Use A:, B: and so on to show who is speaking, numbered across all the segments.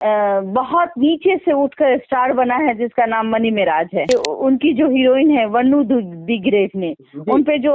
A: बहुत नीचे से उठकर स्टार बना है, जिसका नाम मनी मिराज है। उनकी जो हीरोइन है वन्नू दी ग्रेट ने उन पे जो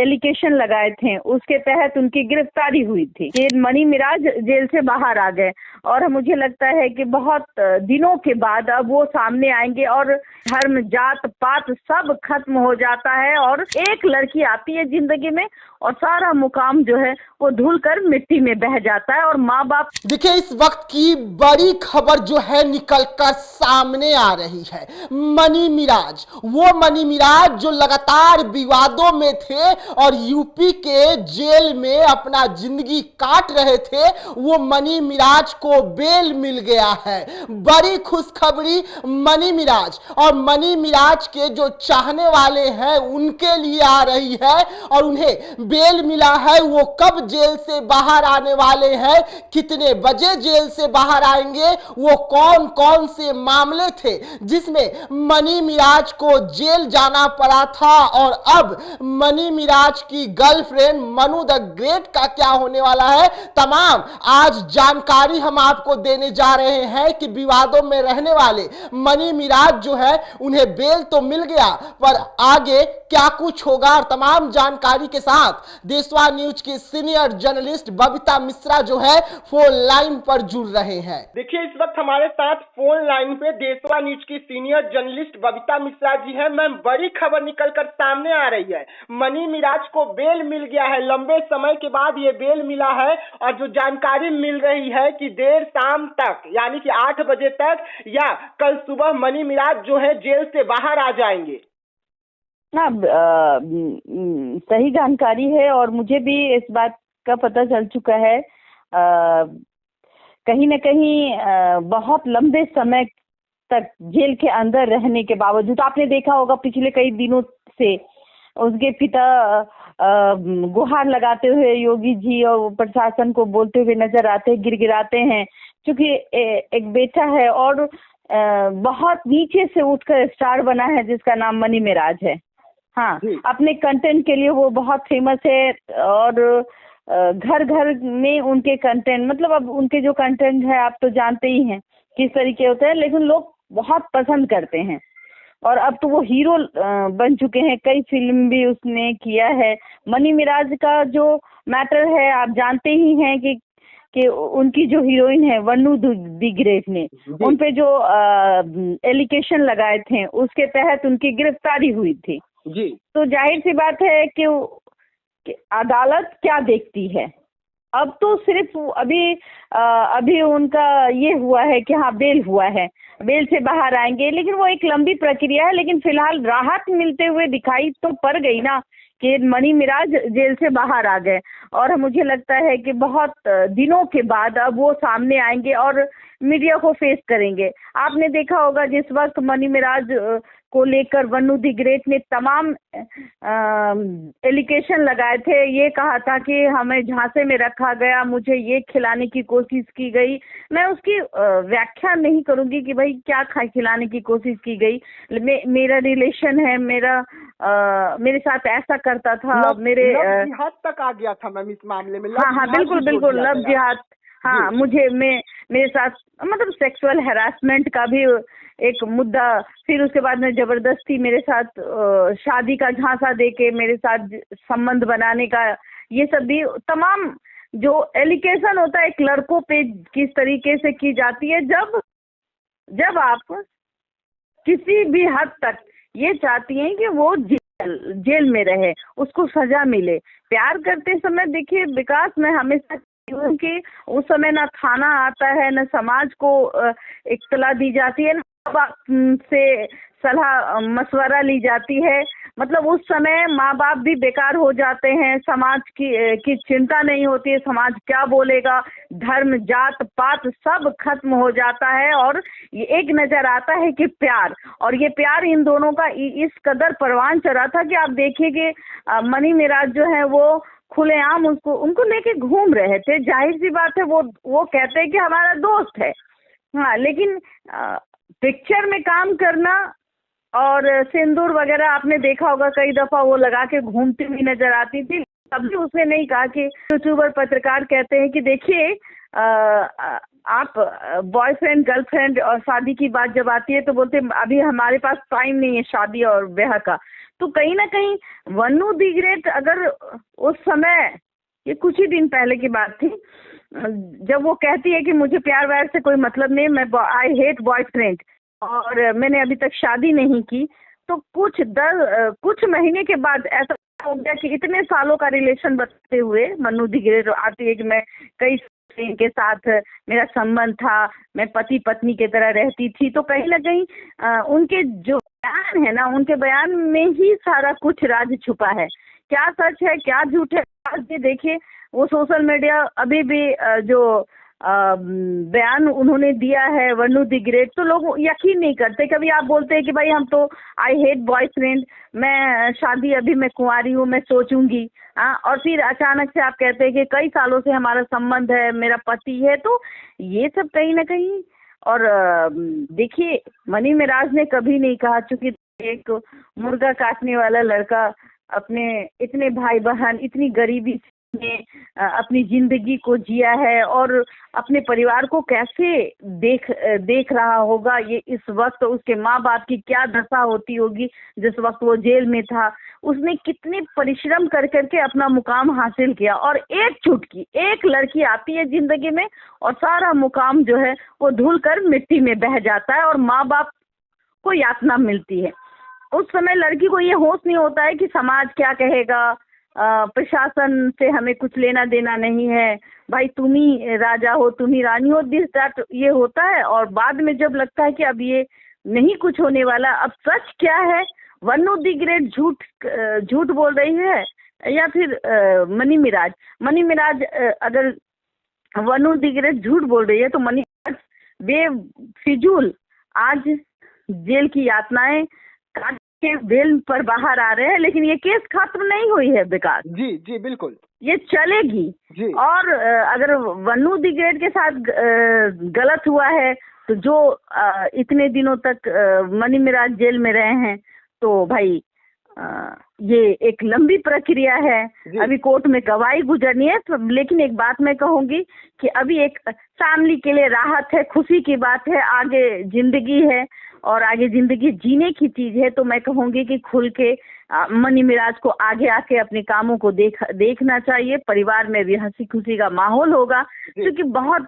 A: एलिगेशन लगाए थे, उसके तहत उनकी गिरफ्तारी हुई थी कि मनी मिराज जेल से बाहर आ गए। और मुझे लगता है कि बहुत दिनों के बाद अब वो सामने आएंगे और धर्म जात पात सब खत्म हो जाता है और एक लड़की आती है जिंदगी में और सारा मुकाम जो है वो धुल कर मिट्टी में बह जाता है और माँ बाप।
B: देखिए, इस वक्त की बड़ी खबर जो है निकलकर सामने आ रही है। मनी मिराज, वो मनी मिराज जो लगातार विवादों में थे और यूपी के जेल में अपना जिंदगी काट रहे थे, वो मनी मिराज को बेल मिल गया है। बड़ी खुशखबरी मनी मिराज और मनी मिराज के जो चाहने वाले हैं उनके लिए आ रही है और उन्हें बेल मिला है। वो कब जेल से बाहर आने वाले हैं, कितने बजे जेल से बाहर आएंगे, वो कौन कौन से मामले थे जिसमें मनी मिराज को जेल जाना पड़ा था और अब मनी मिराज की गर्लफ्रेंड मनु द ग्रेट का क्या होने वाला है, तमाम आज जानकारी हम आपको देने जा रहे हैं कि विवादों में रहने वाले मनी मिराज जो है उन्हें बेल तो मिल गया, पर आगे क्या कुछ होगा और तमाम जानकारी के साथ देशवा न्यूज की सीनियर जर्नलिस्ट बबीता मिश्रा जो है फोन लाइन पर जुड़ रहे हैं। देखिए, इस वक्त हमारे साथ फोन लाइन पे देशवा न्यूज की सीनियर जर्नलिस्ट बबीता मिश्रा जी है। मैम, बड़ी खबर निकलकर सामने आ रही है, मनी मिराज को बेल मिल गया है। लंबे समय के बाद ये बेल मिला है और जो जानकारी मिल रही है कि देर शाम तक यानी कि 8 बजे तक या कल सुबह मनी मिराज जो है जेल से बाहर आ जाएंगे।
A: ना सही जानकारी है और मुझे भी इस बात का पता चल चुका है। कहीं न कहीं बहुत लंबे समय तक जेल के अंदर रहने के बावजूद आपने देखा होगा पिछले कई दिनों से उसके पिता गुहार लगाते हुए योगी जी और प्रशासन को बोलते हुए नजर आते हैं, गिड़गिड़ाते हैं, क्योंकि एक बेटा है और बहुत नीचे से उठकर स्टार बना है, जिसका नाम मनी मिराज है। हाँ, अपने कंटेंट के लिए वो बहुत फेमस है और घर घर में उनके कंटेंट, मतलब अब उनके जो कंटेंट है आप तो जानते ही हैं किस तरीके होते हैं, लेकिन लोग बहुत पसंद करते हैं और अब तो वो हीरो बन चुके हैं। कई फिल्म भी उसने किया है। मनी मिराज का जो मैटर है आप जानते ही हैं कि उनकी जो हीरोइन है वन्नू दी ग्रेट ने उन पे जो एलिगेशन लगाए थे, उसके तहत उनकी गिरफ्तारी हुई थी जी। तो जाहिर सी बात है कि अदालत क्या देखती है। अब तो सिर्फ अभी उनका ये हुआ है कि हाँ बेल हुआ है, बेल से बाहर आएंगे, लेकिन वो एक लंबी प्रक्रिया है। लेकिन फिलहाल राहत मिलते हुए दिखाई तो पड़ गई ना कि मनी मिराज जेल से बाहर आ गए और मुझे लगता है कि बहुत दिनों के बाद अब वो सामने आएंगे और मीडिया को फेस करेंगे। आपने देखा होगा जिस वक्त मनी मिराज को लेकर वन्नू दी ग्रेट ने तमाम एलिगेशन लगाए थे, ये कहा था कि हमें झांसे में रखा गया, मुझे ये खिलाने की कोशिश की गई। मैं उसकी व्याख्या नहीं करूंगी कि भाई क्या खिलाने की कोशिश की गई। मेरा रिलेशन है, मेरे साथ ऐसा करता था, मेरे
B: जिहाद तक आ गया था मैम इस मामले में।
A: हाँ, बिल्कुल लव जिहाद। हाँ, मेरे साथ मतलब सेक्सुअल हैरासमेंट का भी एक मुद्दा, फिर उसके बाद में जबरदस्ती मेरे साथ शादी का झांसा देके मेरे साथ संबंध बनाने का, ये सब भी तमाम जो एलिगेशन होता है एक लड़कों पे किस तरीके से की जाती है। जब आप किसी भी हद तक ये चाहती हैं कि वो जेल में रहे, उसको सजा मिले। प्यार करते समय देखिए विकास, मैं हमेशा कि उस समय ना थाना आता है, ना समाज को इत्तला दी जाती है, ना से सलाह मशवरा ली जाती है। मतलब उस समय माँ बाप भी बेकार हो जाते हैं, समाज की चिंता नहीं होती है, समाज क्या बोलेगा, धर्म जात पात सब खत्म हो जाता है और ये एक नजर आता है कि प्यार, और ये प्यार इन दोनों का इस कदर परवान चढ़ा था कि आप देखिए कि मनी मिराज जो है वो खुलेआम उनको लेके घूम रहे थे। जाहिर सी बात है वो कहते हैं कि हमारा दोस्त है। हाँ, लेकिन पिक्चर में काम करना और सिंदूर वगैरह आपने देखा होगा कई दफा वो लगा के घूमती हुई नजर आती थी। तभी उसने नहीं कहा कि यूट्यूबर पत्रकार कहते हैं कि देखिए आप बॉयफ्रेंड गर्लफ्रेंड और शादी की बात जब आती है तो बोलते हैं, अभी हमारे पास टाइम नहीं है शादी और ब्याह का। तो कहीं ना कहीं वन्नू दी ग्रेट अगर उस समय, ये कुछ ही दिन पहले की बात थी, जब वो कहती है कि मुझे प्यार व्यार से कोई मतलब नहीं, मैं आई हेट बॉयफ्रेंड और मैंने अभी तक शादी नहीं की, तो कुछ महीने के बाद ऐसा हो गया कि इतने सालों का रिलेशन बताते हुए मन्नू दी ग्रेट आती है कि मैं कई इनके साथ मेरा संबंध था, मैं पति पत्नी की तरह रहती थी। तो कहीं ना कहीं उनके जो बयान है ना, उनके बयान में ही सारा कुछ राज छुपा है। क्या सच है क्या झूठ है, आज ये देखिए वो सोशल मीडिया अभी भी जो बयान उन्होंने दिया है वन्नू दी ग्रेट, तो लोग यकीन नहीं करते। कभी आप बोलते हैं कि भाई हम तो आई हेट बॉयफ्रेंड, मैं शादी अभी मैं कुंवारी हूँ, मैं सोचूंगी, और फिर अचानक से आप कहते हैं कि कई सालों से हमारा संबंध है, मेरा पति है। तो ये सब कहीं ना कहीं, और देखिए मनी मिराज ने कभी नहीं कहा, चूंकि एक मुर्गा काटने वाला लड़का अपने इतने भाई बहन इतनी गरीबी ने अपनी जिंदगी को जिया है और अपने परिवार को कैसे देख रहा होगा, ये इस वक्त उसके माँ बाप की क्या दशा होती होगी जिस वक्त वो जेल में था। उसने कितने परिश्रम कर करके अपना मुकाम हासिल किया, और एक चुटकी एक लड़की आती है जिंदगी में और सारा मुकाम जो है वो धुल कर मिट्टी में बह जाता है और माँ बाप को यातना मिलती है। उस समय लड़की को ये होश नहीं होता है कि समाज क्या कहेगा, प्रशासन से हमें कुछ लेना देना नहीं है, भाई तुम ही राजा हो तुम ही रानी हो, दिस दैट ये होता है। और बाद में जब लगता है कि अब ये नहीं कुछ होने वाला, अब सच क्या है, वन्नू दी ग्रेट झूठ बोल रही है या फिर मनी मिराज अगर वन्नू दी ग्रेट झूठ बोल रही है तो मनी मिराज बेफिजूल आज जेल की यातनाएं काट के बेल पर बाहर आ रहे हैं, लेकिन ये केस खत्म नहीं हुई है विकास।
B: जी जी बिल्कुल,
A: ये चलेगी
B: जी। और
A: अगर वन्नू दी ग्रेट के साथ गलत हुआ है तो जो इतने दिनों तक मनी मिराज जेल में रहे हैं, तो भाई ये एक लंबी प्रक्रिया है, अभी कोर्ट में गवाही गुजरनी है। तो लेकिन एक बात मैं कहूंगी कि अभी एक फैमिली के लिए राहत है, खुशी की बात है, आगे जिंदगी है और आगे जिंदगी जीने की चीज है। तो मैं कहूंगी कि खुल के मनी मिराज को आगे आके अपने कामों को देखना चाहिए। परिवार में भी हंसी खुशी का माहौल होगा, क्योंकि बहुत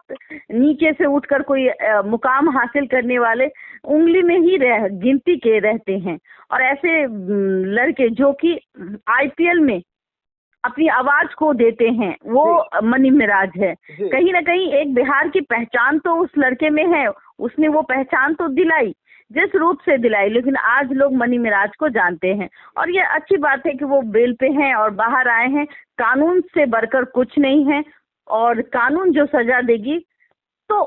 A: नीचे से उठकर कोई मुकाम हासिल करने वाले उंगली में ही गिनती के रहते हैं, और ऐसे लड़के जो कि आईपीएल में अपनी आवाज को देते हैं वो मनी मिराज है। कहीं ना कहीं एक बिहार की पहचान तो उस लड़के में है, उसने वो पहचान तो दिलाई जिस रूप से दिलाई, लेकिन आज लोग मनी मिराज को जानते हैं। और ये अच्छी बात है कि वो बेल पे हैं और बाहर आए हैं। कानून से बढ़कर कुछ नहीं है, और कानून जो सजा देगी, तो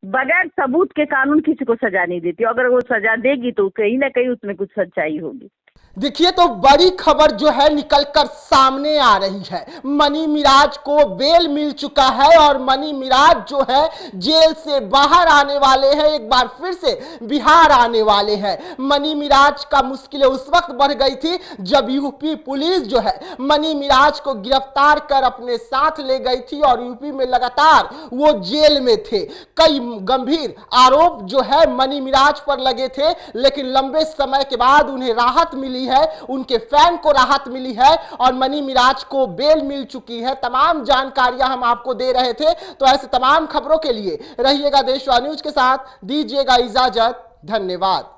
A: बगैर सबूत के कानून किसी को सजा नहीं देती, अगर वो सजा देगी तो कहीं ना कहीं उसमें कुछ सच्चाई होगी।
B: देखिए तो बड़ी खबर जो है निकलकर सामने आ रही है। मनी मिराज को बेल मिल चुका है और मनी मिराज जो है जेल से बाहर आने वाले हैं, एक बार फिर से बिहार आने वाले हैं। मनी मिराज का मुश्किलें उस वक्त बढ़ गई थी जब यूपी पुलिस जो है मनी मिराज को गिरफ्तार कर अपने साथ ले गई थी और यूपी में लगातार वो जेल में थे। कई गंभीर आरोप जो है मनी मिराज पर लगे थे, लेकिन लंबे समय के बाद उन्हें राहत मिली है, उनके फैन को राहत मिली है और मनी मिराज को बेल मिल चुकी है। तमाम जानकारियां हम आपको दे रहे थे। तो ऐसे तमाम खबरों के लिए रहिएगा देशवा न्यूज के साथ, दीजिएगा इजाजत, धन्यवाद।